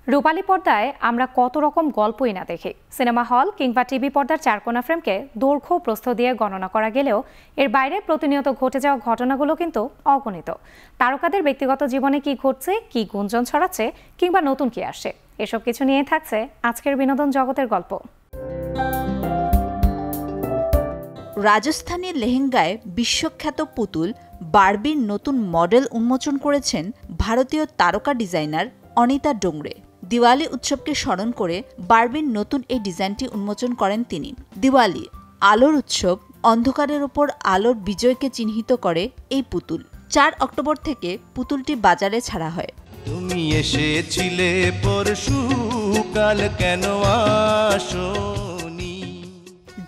রূপালী পর্দায় আমরা কত রকম গল্পই না দেখি। সিনেমা হল কিংবা টিভি পর্দার চারকোনা ফ্রেমকে দৈর্ঘ্য প্রস্থ দিয়ে গণনা করা গেলেও এর বাইরে প্রতিনিয়ত ঘটে যাওয়া ঘটনাগুলো কিন্তু অগণিত। তারকাদের ব্যক্তিগত জীবনে কি ঘটছে, কি গুঞ্জন ছড়াচ্ছে, কিংবা নতুন কি আসছে, এসব কিছু নিয়ে থাকছে আজকের বিনোদন জগতের গল্প। রাজস্থানী লেহেঙ্গায় বিশ্বখ্যাত পুতুল বারবির নতুন মডেল উন্মোচন করেছেন ভারতীয় তারকা ডিজাইনার অনিতা ডোংরে। দিওয়ালি উৎসবকে স্মরণ করে বারবির নতুন এই ডিজাইনটি উন্মোচন করেন তিনি। দিওয়ালি, আলোর উৎসব, অন্ধকারের ওপর আলোর বিজয়কে চিহ্নিত করে এই পুতুল। 4 অক্টোবর থেকে পুতুলটি বাজারে ছাড়া হয়। তুমি এসেছিলে পরশু, কাল কেন আসোনি?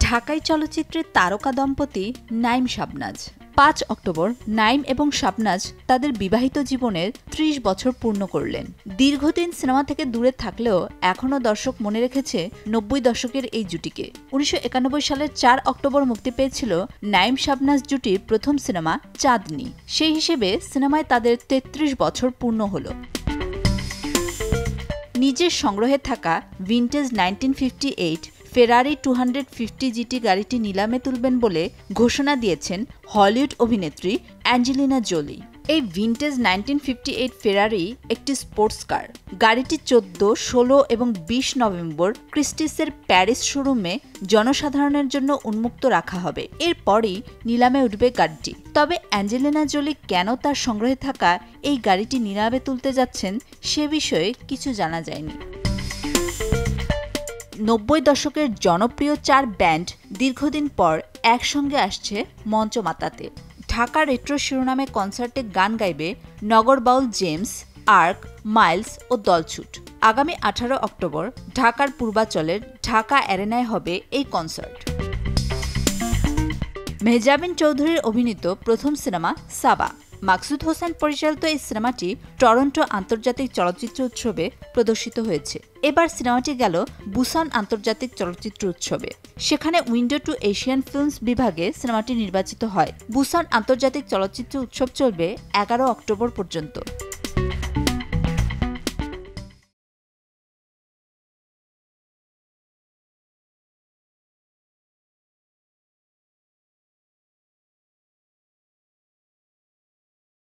ঢাকাই চলচ্চিত্রের তারকা দম্পতি নাইম শাবনাজ। 5 অক্টোবর নাইম এবং শাবনাজ তাদের বিবাহিত জীবনের 30 বছর পূর্ণ করলেন। দীর্ঘদিন সিনেমা থেকে দূরে থাকলেও এখনও দর্শক মনে রেখেছে 90 দশকের এই জুটিকে। 1991 সালের 4 অক্টোবর মুক্তি পেয়েছিল নাইম শাবনাজ জুটির প্রথম সিনেমা চাঁদনি। সেই হিসেবে সিনেমায় তাদের 33 বছর পূর্ণ হলো। নিজের সংগ্রহে থাকা ভিন্টেজ 1958 ফেরারি 250 জিটি গাড়িটি নিলামে তুলবেন বলে ঘোষণা দিয়েছেন হলিউড অভিনেত্রী অ্যাঞ্জেলিনা জোলি। এই ভিন্টেজ 1958 ফেরারি একটি স্পোর্টস কার। গাড়িটি 14, 16 এবং 20 নভেম্বর ক্রিস্টিসের প্যারিস শোরুমে জনসাধারণের জন্য উন্মুক্ত রাখা হবে। এরপরই নিলামে উঠবে গাড়িটি। তবে অ্যাঞ্জেলিনা জোলি কেন তার সংগ্রহে থাকা এই গাড়িটি নিলামে তুলতে যাচ্ছেন সে বিষয়ে কিছু জানা যায়নি। 90 দশকের জনপ্রিয় 4 ব্যান্ড দীর্ঘদিন পর একসঙ্গে আসছে মঞ্চ মাতাতে। ঢাকা রেট্রো শিরোনামে কনসার্টে গান গাইবে নগরবাউল জেমস, আর্ক, মাইলস ও দলছুট। আগামী 18 অক্টোবর ঢাকার পূর্বাচলের ঢাকা অ্যারেনায় হবে এই কনসার্ট। মেহজাবিন চৌধুরীর অভিনীত প্রথম সিনেমা সাবা। মাকসুদ হোসেন পরিচালিত এই সিনেমাটি টরন্টো আন্তর্জাতিক চলচ্চিত্র উৎসবে প্রদর্শিত হয়েছে। এবার সিনেমাটি গেল বুসান আন্তর্জাতিক চলচ্চিত্র উৎসবে। সেখানে উইন্ডো টু এশিয়ান ফিল্মস বিভাগে সিনেমাটি নির্বাচিত হয়। বুসান আন্তর্জাতিক চলচ্চিত্র উৎসব চলবে 11 অক্টোবর পর্যন্ত।